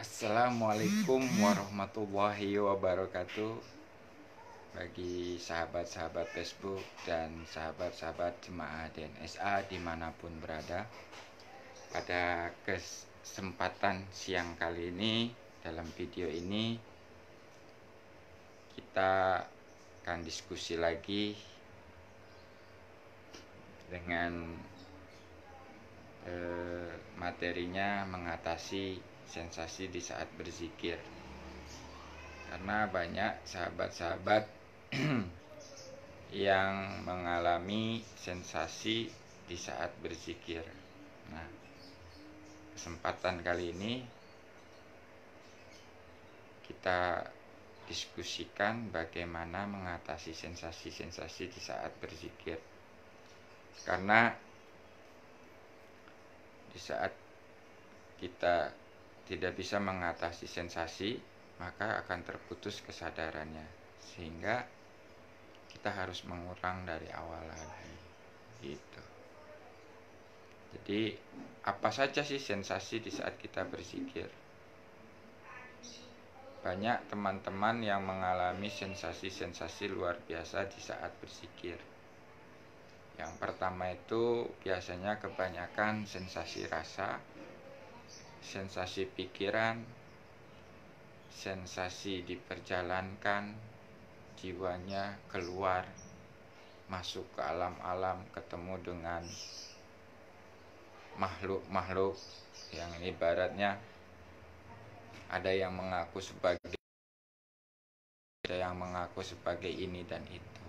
Assalamualaikum warahmatullahi wabarakatuh. Bagi sahabat-sahabat Facebook dan sahabat-sahabat jemaah DNSA dimanapun berada, pada kesempatan siang kali ini, dalam video ini kita akan diskusi lagi dengan materinya mengatasi sensasi di saat berzikir. Karena banyak sahabat-sahabat yang mengalami sensasi di saat berzikir. Nah, kesempatan kali ini kita diskusikan bagaimana mengatasi sensasi-sensasi di saat berzikir. Karena di saat kita tidak bisa mengatasi sensasi, maka akan terputus kesadarannya, sehingga kita harus mengulang dari awal lagi gitu. Jadi apa saja sih sensasi di saat kita berzikir? Banyak teman-teman yang mengalami sensasi-sensasi luar biasa di saat berzikir. Yang pertama itu biasanya kebanyakan sensasi rasa, sensasi pikiran, sensasi diperjalankan, jiwanya keluar, masuk ke alam-alam, ketemu dengan makhluk-makhluk yang ibaratnya ada yang mengaku sebagai, ada yang mengaku sebagai ini dan itu.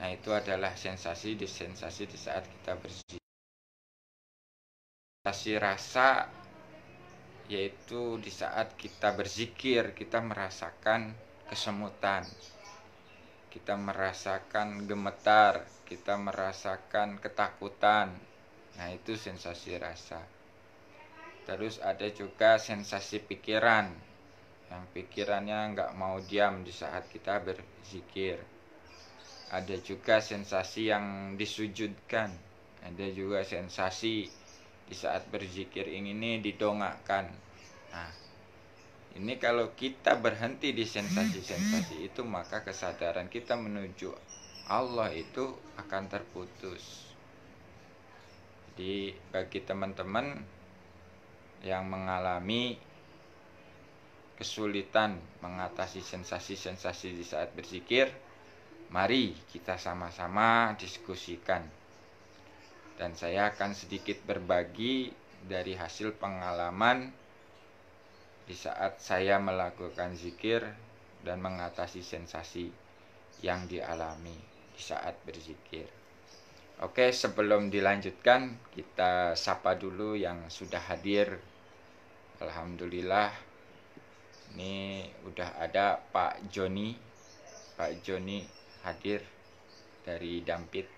Nah, itu adalah sensasi di saat kita berzikir. Sensasi rasa yaitu di saat kita berzikir, kita merasakan kesemutan, kita merasakan gemetar, kita merasakan ketakutan. Nah, itu sensasi rasa. Terus ada juga sensasi pikiran, yang pikirannya nggak mau diam di saat kita berzikir. Ada juga sensasi yang disujudkan, ada juga sensasi di saat berzikir ini didongakkan. Nah, ini kalau kita berhenti di sensasi-sensasi itu, maka kesadaran kita menuju Allah itu akan terputus. Jadi bagi teman-teman yang mengalami kesulitan mengatasi sensasi-sensasi di saat berzikir, mari kita sama-sama diskusikan. Dan saya akan sedikit berbagi dari hasil pengalaman di saat saya melakukan zikir dan mengatasi sensasi yang dialami di saat berzikir. Oke, sebelum dilanjutkan, kita sapa dulu yang sudah hadir. Alhamdulillah, ini udah ada Pak Joni. Pak Joni hadir dari Dampit,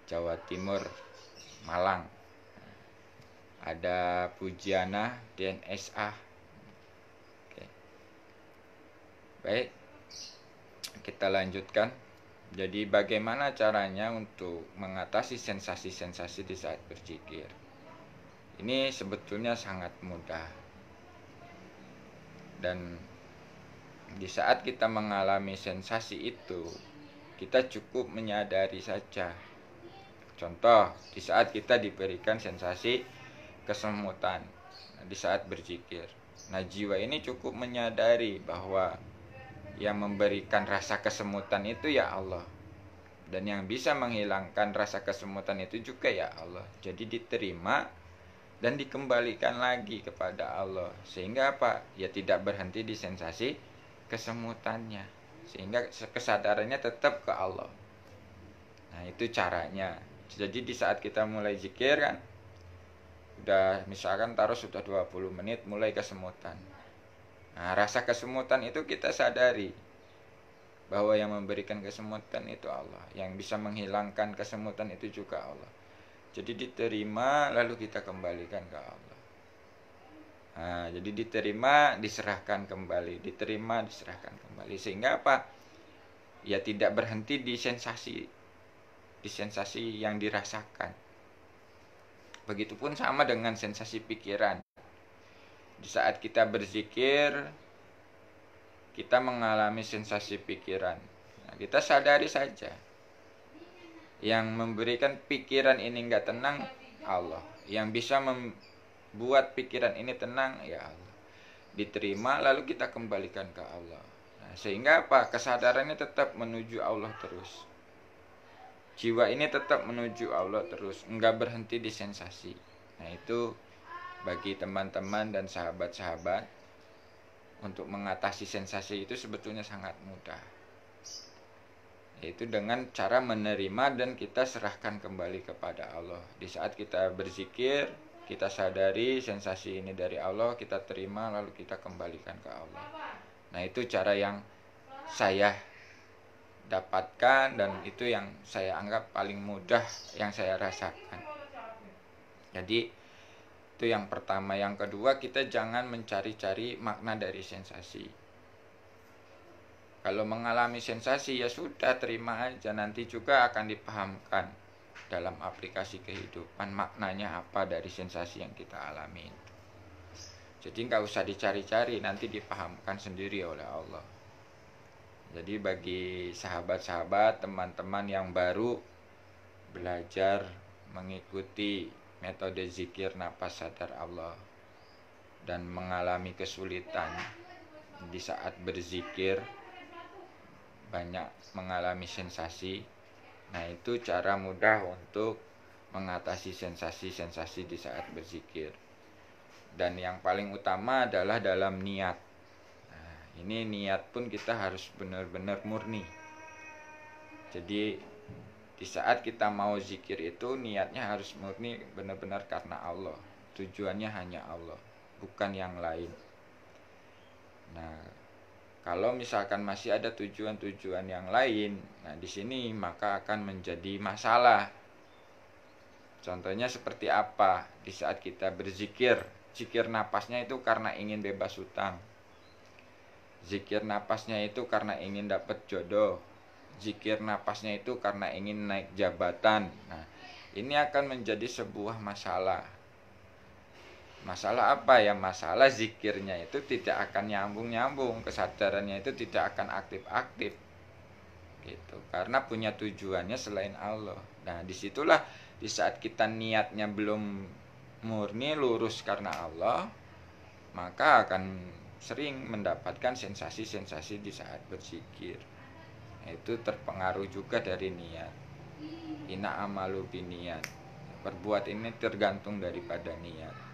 Jawa Timur, Malang. Ada Pujiana DNSA. Oke. Baik, kita lanjutkan. Jadi bagaimana caranya untuk mengatasi sensasi-sensasi di saat berzikir? Ini sebetulnya sangat mudah. Dan di saat kita mengalami sensasi itu, kita cukup menyadari saja. Contoh, di saat kita diberikan sensasi kesemutan di saat berzikir. Nah, jiwa ini cukup menyadari bahwa yang memberikan rasa kesemutan itu ya Allah, dan yang bisa menghilangkan rasa kesemutan itu juga ya Allah. Jadi diterima dan dikembalikan lagi kepada Allah, sehingga apa? Ya tidak berhenti di sensasi kesemutannya, sehingga kesadarannya tetap ke Allah. Nah, itu caranya. Jadi di saat kita mulai zikir kan, udah misalkan taruh sudah 20 menit mulai kesemutan. Nah, rasa kesemutan itu kita sadari bahwa yang memberikan kesemutan itu Allah, yang bisa menghilangkan kesemutan itu juga Allah. Jadi diterima lalu kita kembalikan ke Allah. Nah, jadi diterima, diserahkan kembali, diterima, diserahkan kembali, sehingga apa? Ya tidak berhenti di sensasi yang dirasakan. Begitupun sama dengan sensasi pikiran. Di saat kita berzikir, kita mengalami sensasi pikiran. Nah, kita sadari saja. Yang memberikan pikiran ini enggak tenang, Allah. Yang bisa membuat pikiran ini tenang, ya Allah. Diterima lalu kita kembalikan ke Allah. Nah, sehingga apa? Kesadarannya tetap menuju Allah terus. Jiwa ini tetap menuju Allah terus, enggak berhenti di sensasi. Nah, itu bagi teman-teman dan sahabat-sahabat, untuk mengatasi sensasi itu sebetulnya sangat mudah, yaitu dengan cara menerima dan kita serahkan kembali kepada Allah. Di saat kita berzikir, kita sadari sensasi ini dari Allah, kita terima lalu kita kembalikan ke Allah. Nah, itu cara yang saya dapatkan dan itu yang saya anggap paling mudah yang saya rasakan. Jadi itu yang pertama. Yang kedua, kita jangan mencari-cari makna dari sensasi. Kalau mengalami sensasi ya sudah, terima aja, nanti juga akan dipahamkan dalam aplikasi kehidupan maknanya apa dari sensasi yang kita alami. Jadi nggak usah dicari-cari, nanti dipahamkan sendiri oleh Allah. Jadi bagi sahabat-sahabat, teman-teman yang baru belajar mengikuti metode zikir nafas sadar Allah dan mengalami kesulitan di saat berzikir, banyak mengalami sensasi. Nah, itu cara mudah untuk mengatasi sensasi-sensasi di saat berzikir. Dan yang paling utama adalah dalam niat. Nah, ini niat pun kita harus benar-benar murni. Jadi di saat kita mau zikir itu niatnya harus murni, benar-benar karena Allah. Tujuannya hanya Allah, bukan yang lain. Nah, kalau misalkan masih ada tujuan-tujuan yang lain, nah di sini maka akan menjadi masalah. Contohnya seperti apa? Di saat kita berzikir, zikir napasnya itu karena ingin bebas hutang. Zikir napasnya itu karena ingin dapat jodoh. Zikir napasnya itu karena ingin naik jabatan. Nah, ini akan menjadi sebuah masalah. Masalah apa ya? Masalah zikirnya itu tidak akan nyambung-nyambung, kesadarannya itu tidak akan aktif-aktif gitu, karena punya tujuannya selain Allah. Nah, disitulah di saat kita niatnya belum murni lurus karena Allah, maka akan sering mendapatkan sensasi-sensasi di saat berzikir. Itu terpengaruh juga dari niat. Ina amalu biniat. Perbuat ini tergantung daripada niat.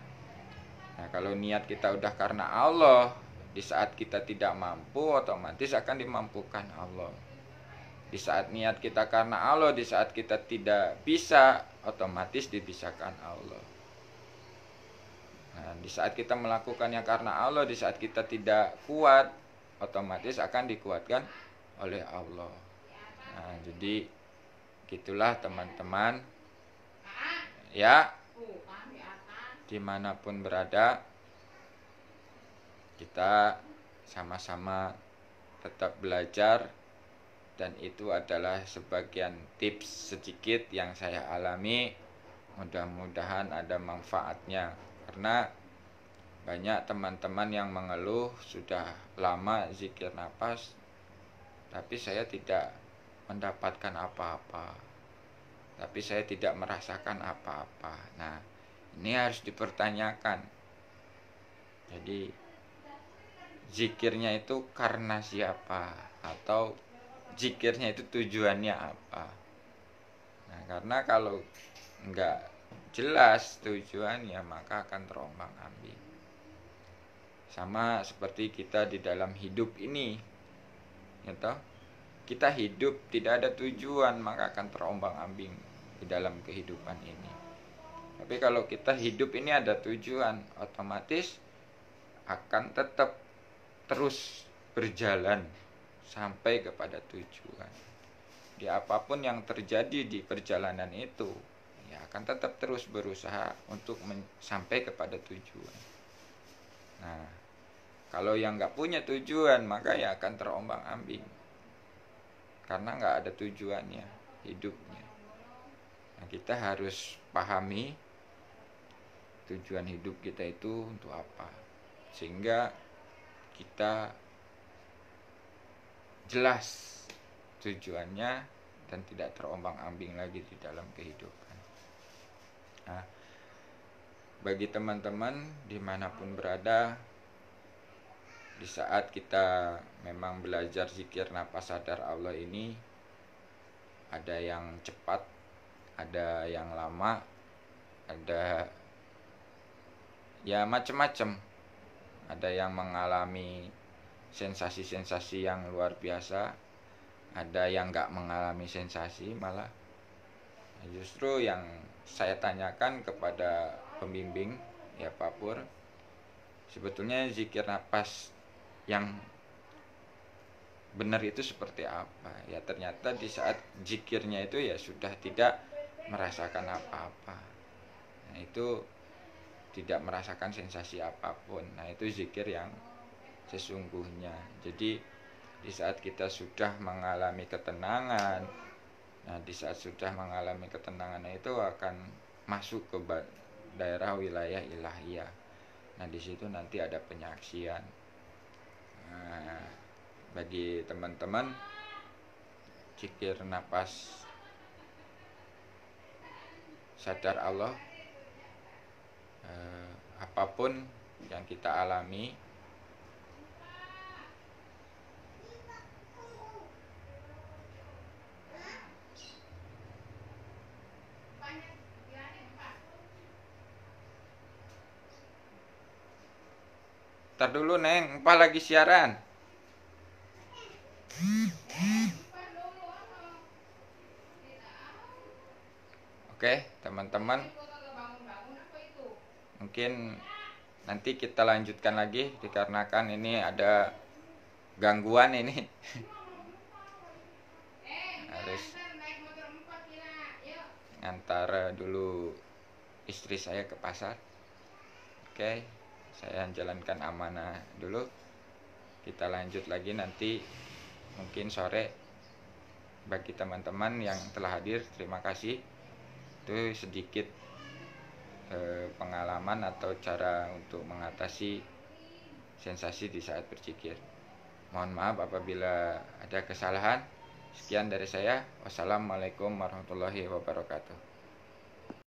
Nah, kalau niat kita udah karena Allah, di saat kita tidak mampu, otomatis akan dimampukan Allah. Di saat niat kita karena Allah, di saat kita tidak bisa, otomatis dibisakan Allah. Nah, di saat kita melakukannya karena Allah, di saat kita tidak kuat, otomatis akan dikuatkan oleh Allah. Nah, jadi gitulah teman-teman ya, dimanapun berada, kita sama-sama tetap belajar. Dan itu adalah sebagian tips sedikit yang saya alami. Mudah-mudahan ada manfaatnya, karena banyak teman-teman yang mengeluh sudah lama zikir nafas, tapi saya tidak mendapatkan apa-apa, tapi saya tidak merasakan apa-apa. Nah, ini harus dipertanyakan. Jadi zikirnya itu karena siapa, atau zikirnya itu tujuannya apa? Nah, karena kalau enggak jelas tujuannya, maka akan terombang-ambing. Sama seperti kita di dalam hidup ini, gitu. Kita hidup tidak ada tujuan, maka akan terombang-ambing di dalam kehidupan ini. Tapi kalau kita hidup ini ada tujuan, otomatis akan tetap terus berjalan sampai kepada tujuan. Di apapun yang terjadi di perjalanan itu, ya akan tetap terus berusaha untuk sampai kepada tujuan. Nah, kalau yang nggak punya tujuan, maka ya akan terombang-ambing, karena nggak ada tujuannya hidupnya. Nah, kita harus pahami tujuan hidup kita itu untuk apa. sehingga kita jelas tujuannya dan tidak terombang-ambing lagi di dalam kehidupan. Nah, bagi teman-teman dimanapun berada, di saat kita memang belajar zikir nafas sadar Allah ini, ada yang cepat, ada yang lama, ada ya macam-macam. Ada yang mengalami sensasi-sensasi yang luar biasa, ada yang nggak mengalami sensasi malah. Justru yang saya tanyakan kepada pembimbing ya Pak Pur, sebetulnya zikir napas yang benar itu seperti apa? Ya ternyata di saat zikirnya itu ya sudah tidak merasakan apa-apa. Nah, itu tidak merasakan sensasi apapun. Nah, itu zikir yang sesungguhnya. Jadi di saat kita sudah mengalami ketenangan, nah di saat sudah mengalami ketenangan itu akan masuk ke daerah wilayah ilahiyah. Nah, di situ nanti ada penyaksian. Nah, bagi teman-teman, zikir napas sadar Allah, apapun yang kita alami, ntar dulu Neng, Empah lagi siaran. Oke, teman-teman, mungkin nanti kita lanjutkan lagi dikarenakan ini ada gangguan ini. Harus ngantar dulu istri saya ke pasar. Oke, saya jalankan amanah dulu. Kita lanjut lagi nanti mungkin sore. Bagi teman-teman yang telah hadir, terima kasih. Itu sedikit pengalaman atau cara untuk mengatasi sensasi di saat berzikir. Mohon maaf apabila ada kesalahan. Sekian dari saya. Wassalamualaikum warahmatullahi wabarakatuh.